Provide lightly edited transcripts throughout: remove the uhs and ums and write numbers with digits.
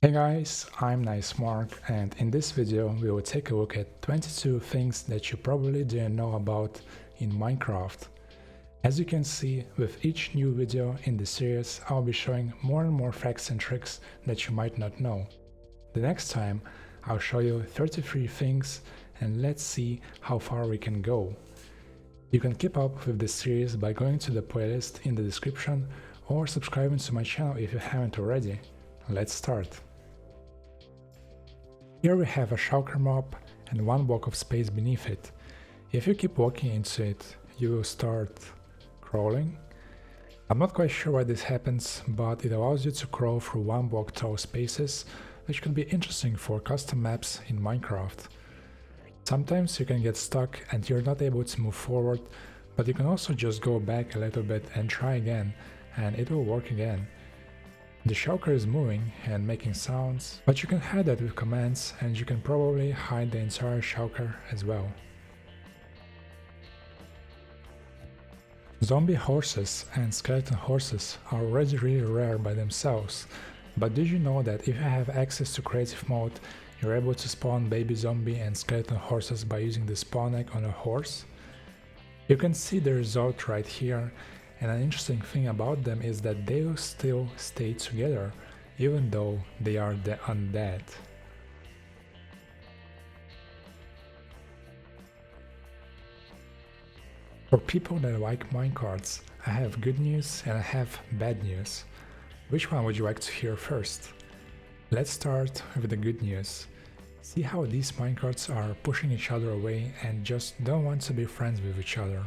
Hey guys, I'm NiceMark, and in this video we will take a look at 22 things that you probably didn't know about in Minecraft. As you can see, with each new video in the series I'll be showing more and more facts and tricks that you might not know. The next time I'll show you 33 things and let's see how far we can go. You can keep up with this series by going to the playlist in the description or subscribing to my channel if you haven't already. Let's start. Here we have a shulker mob and one block of space beneath it. If you keep walking into it, you will start crawling. I'm not quite sure why this happens, but it allows you to crawl through one block tall spaces, which can be interesting for custom maps in Minecraft. Sometimes you can get stuck and you're not able to move forward, but you can also just go back a little bit and try again, and it will work again. The shulker is moving and making sounds, but you can hide that with commands, and you can probably hide the entire shulker as well. Zombie horses and skeleton horses are already really rare by themselves, but did you know that if you have access to creative mode, you're able to spawn baby zombie and skeleton horses by using the spawn egg on a horse? You can see the result right here, and an interesting thing about them is that they will still stay together, even though they are the undead. For people that like minecarts, I have good news and I have bad news. Which one would you like to hear first? Let's start with the good news. See how these minecarts are pushing each other away and just don't want to be friends with each other.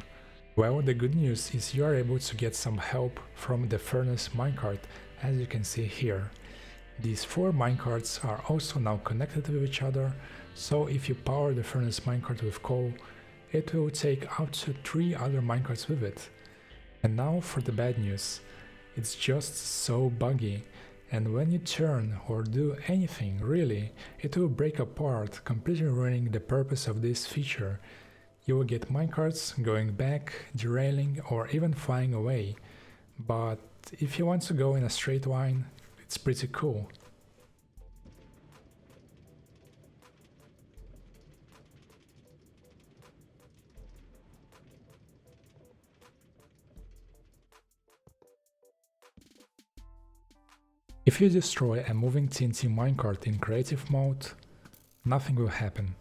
Well, the good news is you are able to get some help from the furnace minecart, as you can see here. These 4 minecarts are also now connected with each other, so if you power the furnace minecart with coal, it will take up to 3 other minecarts with it. And now for the bad news. It's just so buggy, and when you turn or do anything really, it will break apart, completely ruining the purpose of this feature. You will get minecarts going back, derailing, or even flying away. But if you want to go in a straight line, it's pretty cool. If you destroy a moving TNT minecart in creative mode, nothing will happen.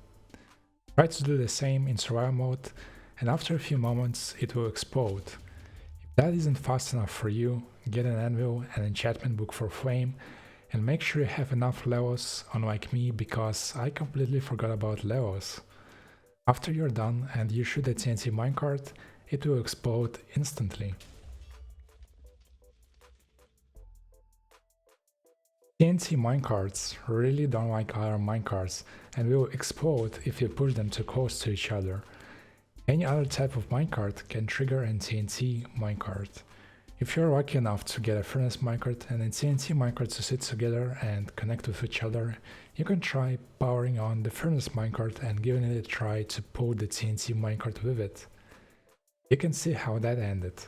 Try to do the same in survival mode, and after a few moments it will explode. If that isn't fast enough for you, get an anvil, an enchantment book for flame, and make sure you have enough levels, unlike me, because I completely forgot about levels. After you're done and you shoot a TNT minecart, it will explode instantly. TNT minecarts really don't like other minecarts and will explode if you push them too close to each other. Any other type of minecart can trigger a TNT minecart. If you're lucky enough to get a furnace minecart and a TNT minecart to sit together and connect with each other, you can try powering on the furnace minecart and giving it a try to pull the TNT minecart with it. You can see how that ended.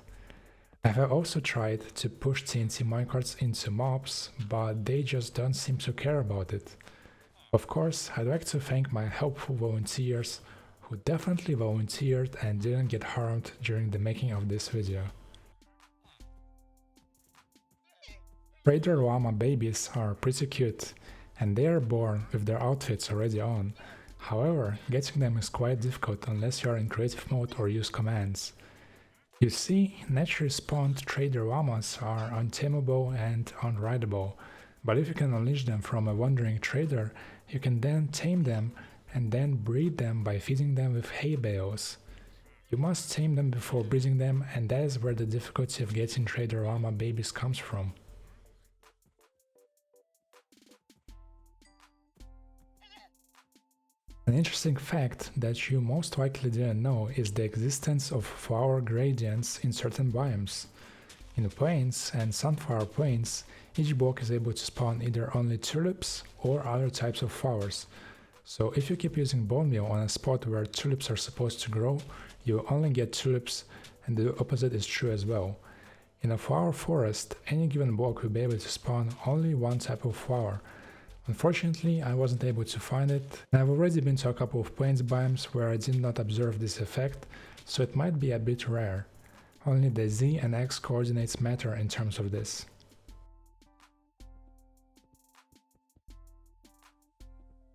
I have also tried to push TNT minecarts into mobs, but they just don't seem to care about it. Of course, I'd like to thank my helpful volunteers who definitely volunteered and didn't get harmed during the making of this video. Trader llama babies are pretty cute, and they are born with their outfits already on. However, getting them is quite difficult unless you are in creative mode or use commands. You see, naturally spawned trader llamas are untamable and unrideable, but if you can unleash them from a wandering trader, you can then tame them and then breed them by feeding them with hay bales. You must tame them before breeding them, and that is where the difficulty of getting trader llama babies comes from. An interesting fact that you most likely didn't know is the existence of flower gradients in certain biomes. In the plains and sunflower plains, each block is able to spawn either only tulips or other types of flowers. So if you keep using bone meal on a spot where tulips are supposed to grow, you will only get tulips, and the opposite is true as well. In a flower forest, any given block will be able to spawn only one type of flower. Unfortunately, I wasn't able to find it, and I've already been to a couple of plains biomes where I did not observe this effect, so it might be a bit rare. Only the Z and X coordinates matter in terms of this.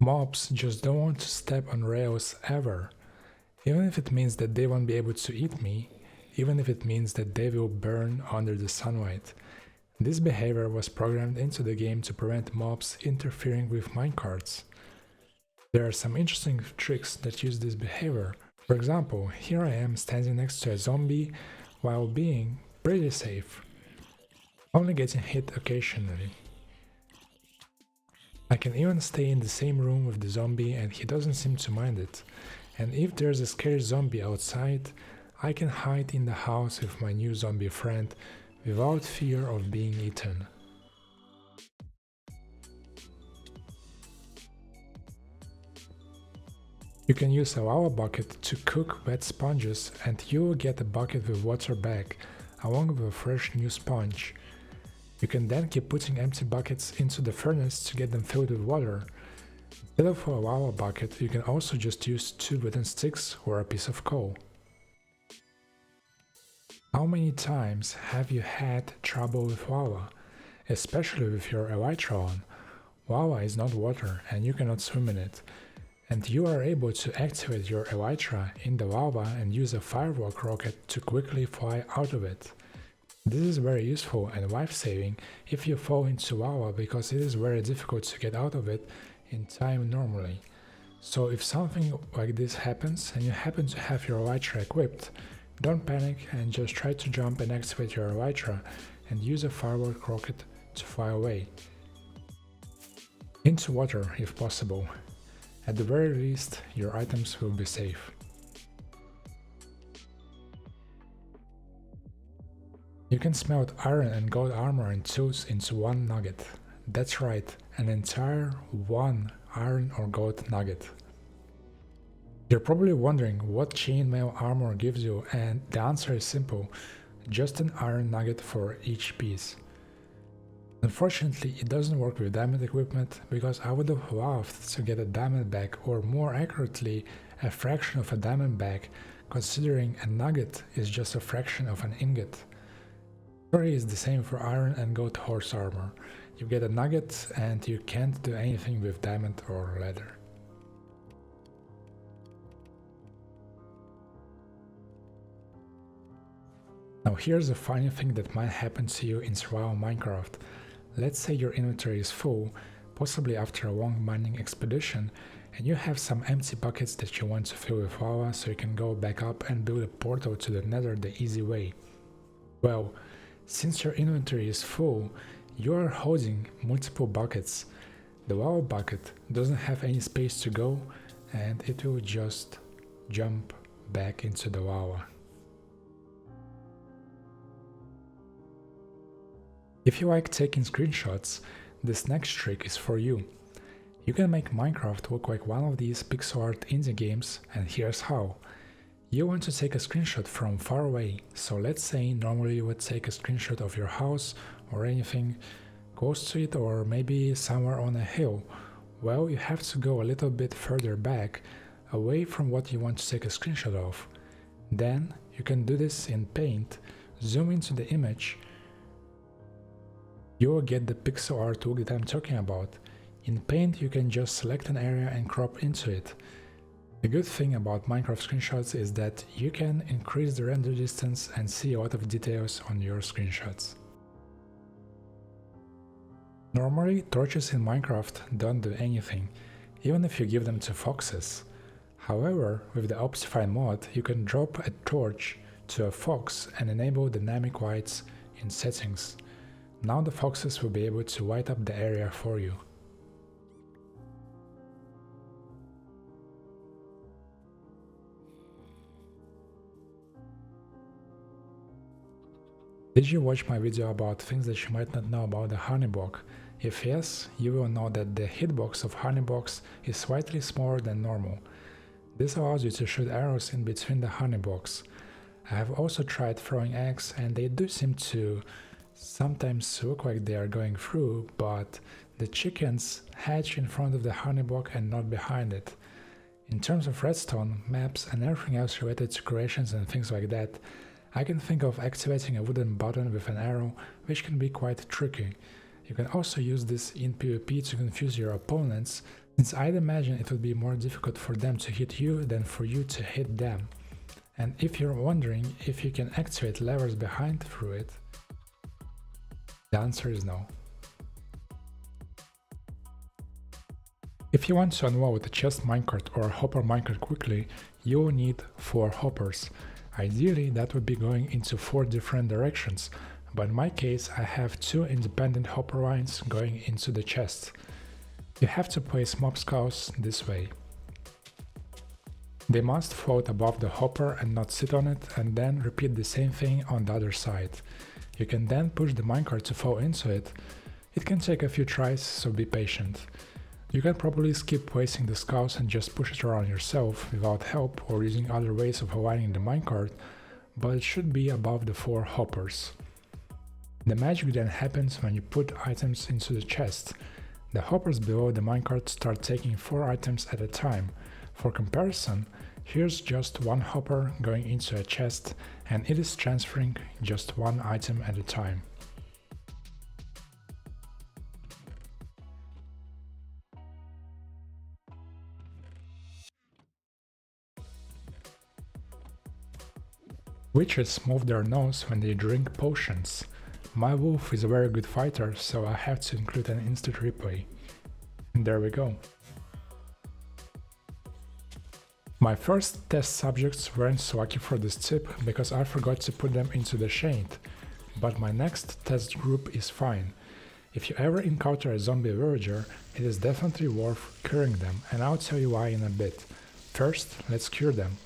Mobs just don't want to step on rails ever, even if it means that they won't be able to eat me, even if it means that they will burn under the sunlight. This behavior was programmed into the game to prevent mobs interfering with minecarts. There are some interesting tricks that use this behavior. For example, here I am standing next to a zombie while being pretty safe, only getting hit occasionally. I can even stay in the same room with the zombie and he doesn't seem to mind it. And if there's a scary zombie outside, I can hide in the house with my new zombie friend without fear of being eaten. You can use a lava bucket to cook wet sponges and you will get a bucket with water back, along with a fresh new sponge. You can then keep putting empty buckets into the furnace to get them filled with water. Instead of a lava bucket, you can also just use 2 wooden sticks or a piece of coal. How many times have you had trouble with lava? Especially with your elytra on. Lava is not water and you cannot swim in it. And you are able to activate your elytra in the lava and use a firework rocket to quickly fly out of it. This is very useful and life-saving if you fall into lava because it is very difficult to get out of it in time normally. So if something like this happens and you happen to have your elytra equipped, don't panic and just try to jump and activate your elytra and use a firework rocket to fly away. Into water if possible. At the very least, your items will be safe. You can smelt iron and gold armor and tools into one nugget. That's right, an entire one iron or gold nugget. You're probably wondering what chainmail armor gives you, and the answer is simple, just an iron nugget for each piece. Unfortunately, it doesn't work with diamond equipment because I would have loved to get a diamond back, or more accurately, a fraction of a diamond back, considering a nugget is just a fraction of an ingot. The story is the same for iron and gold horse armor. You get a nugget and you can't do anything with diamond or leather. Now here's a funny thing that might happen to you in survival Minecraft. Let's say your inventory is full, possibly after a long mining expedition, and you have some empty buckets that you want to fill with lava so you can go back up and build a portal to the nether the easy way. Well, since your inventory is full, you are holding multiple buckets. The lava bucket doesn't have any space to go and it will just jump back into the lava. If you like taking screenshots, this next trick is for you. You can make Minecraft look like one of these pixel art indie games, and here's how. You want to take a screenshot from far away, so let's say normally you would take a screenshot of your house or anything close to it, or maybe somewhere on a hill. Well, you have to go a little bit further back, away from what you want to take a screenshot of. Then you can do this in Paint, zoom into the image. You will get the pixel art look that I'm talking about. In Paint you can just select an area and crop into it. The good thing about Minecraft screenshots is that you can increase the render distance and see a lot of details on your screenshots. Normally torches in Minecraft don't do anything, even if you give them to foxes. However, with the Optifine mod you can drop a torch to a fox and enable dynamic lights in settings. Now the foxes will be able to light up the area for you. Did you watch my video about things that you might not know about the Honeybox? If yes, you will know that the hitbox of Honeybox is slightly smaller than normal. This allows you to shoot arrows in between the Honeybox. I have also tried throwing eggs and they do seem to sometimes look like they are going through, but the chickens hatch in front of the honeybox and not behind it. In terms of redstone, maps and everything else related to creations and things like that, I can think of activating a wooden button with an arrow, which can be quite tricky. You can also use this in PvP to confuse your opponents, since I'd imagine it would be more difficult for them to hit you than for you to hit them. And if you're wondering if you can activate levers behind through it, the answer is no. If you want to unload a chest minecart or a hopper minecart quickly, you will need 4 hoppers. Ideally, that would be going into 4 different directions, but in my case I have 2 independent hopper lines going into the chest. You have to place mob skulls this way. They must float above the hopper and not sit on it, and then repeat the same thing on the other side. You can then push the minecart to fall into it. It can take a few tries, so be patient. You can probably skip placing the skulls and just push it around yourself without help or using other ways of aligning the minecart, but it should be above the 4 hoppers. The magic then happens when you put items into the chest. The hoppers below the minecart start taking 4 items at a time. For comparison, here's just 1 hopper going into a chest and it is transferring just 1 item at a time. Witches move their nose when they drink potions. My wolf is a very good fighter, so I have to include an instant replay. And there we go. My first test subjects weren't so lucky for this tip because I forgot to put them into the shade, but my next test group is fine. If you ever encounter a zombie villager, it is definitely worth curing them, and I'll tell you why in a bit. First, let's cure them.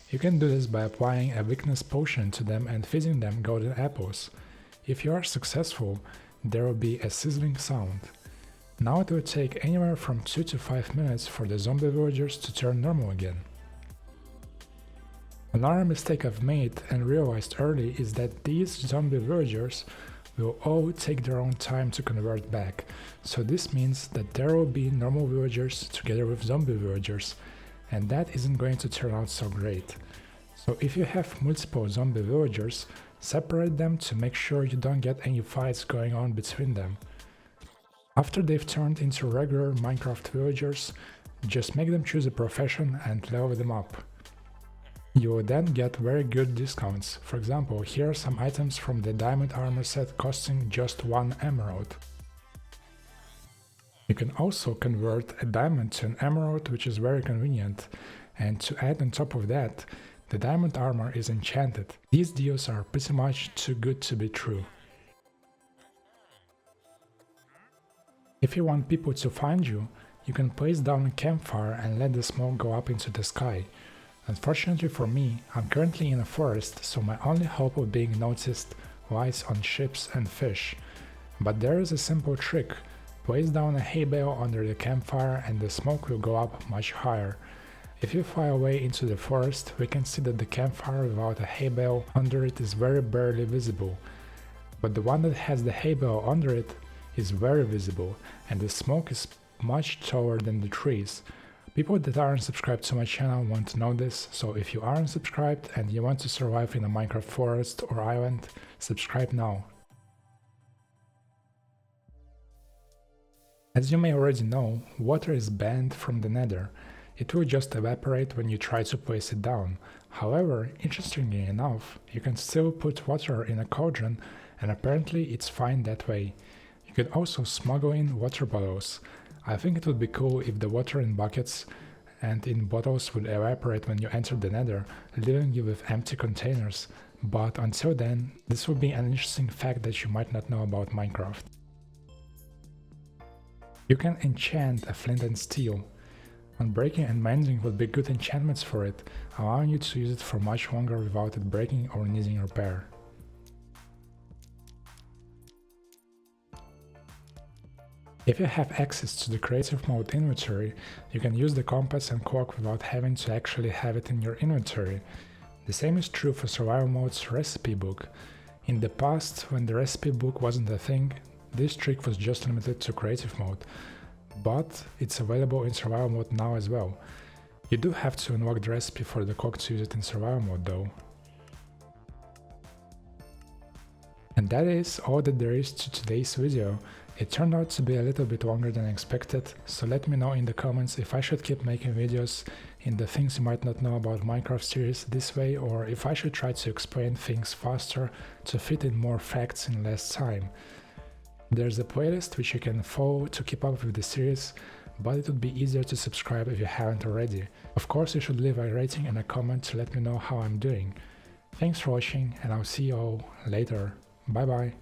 You can do this by applying a weakness potion to them and feeding them golden apples. If you are successful, there will be a sizzling sound. Now it will take anywhere from 2 to 5 minutes for the zombie villagers to turn normal again. Another mistake I've made and realized early is that these zombie villagers will all take their own time to convert back, so this means that there will be normal villagers together with zombie villagers, and that isn't going to turn out so great. So if you have multiple zombie villagers, separate them to make sure you don't get any fights going on between them. After they've turned into regular Minecraft villagers, just make them choose a profession and level them up. You will then get very good discounts. For example, here are some items from the diamond armor set costing just 1 emerald. You can also convert a diamond to an emerald, which is very convenient, and to add on top of that, the diamond armor is enchanted. These deals are pretty much too good to be true. If you want people to find you, you can place down a campfire and let the smoke go up into the sky. Unfortunately for me, I'm currently in a forest, so my only hope of being noticed lies on ships and fish. But there is a simple trick. Place down a hay bale under the campfire and the smoke will go up much higher. If you fly away into the forest, we can see that the campfire without a hay bale under it is very barely visible. But the one that has the hay bale under it is very visible, and the smoke is much taller than the trees. People that aren't subscribed to my channel want to know this, so if you aren't subscribed and you want to survive in a Minecraft forest or island, subscribe now. As you may already know, water is banned from the nether. It will just evaporate when you try to place it down. However, interestingly enough, you can still put water in a cauldron and apparently it's fine that way. You can also smuggle in water bottles. I think it would be cool if the water in buckets and in bottles would evaporate when you enter the nether, leaving you with empty containers. But until then, this will be an interesting fact that you might not know about Minecraft. You can enchant a flint and steel. Unbreaking and mending would be good enchantments for it, allowing you to use it for much longer without it breaking or needing repair. If you have access to the creative mode inventory, you can use the compass and clock without having to actually have it in your inventory. The same is true for survival mode's recipe book. In the past, when the recipe book wasn't a thing, this trick was just limited to creative mode, but it's available in survival mode now as well. You do have to unlock the recipe for the cook to use it in survival mode though. And that is all that there is to today's video. It turned out to be a little bit longer than expected, so let me know in the comments if I should keep making videos in the things you might not know about Minecraft series this way, or if I should try to explain things faster to fit in more facts in less time. There's a playlist which you can follow to keep up with the series, but it would be easier to subscribe if you haven't already. Of course, you should leave a rating and a comment to let me know how I'm doing. Thanks for watching, and I'll see you all later. Bye bye.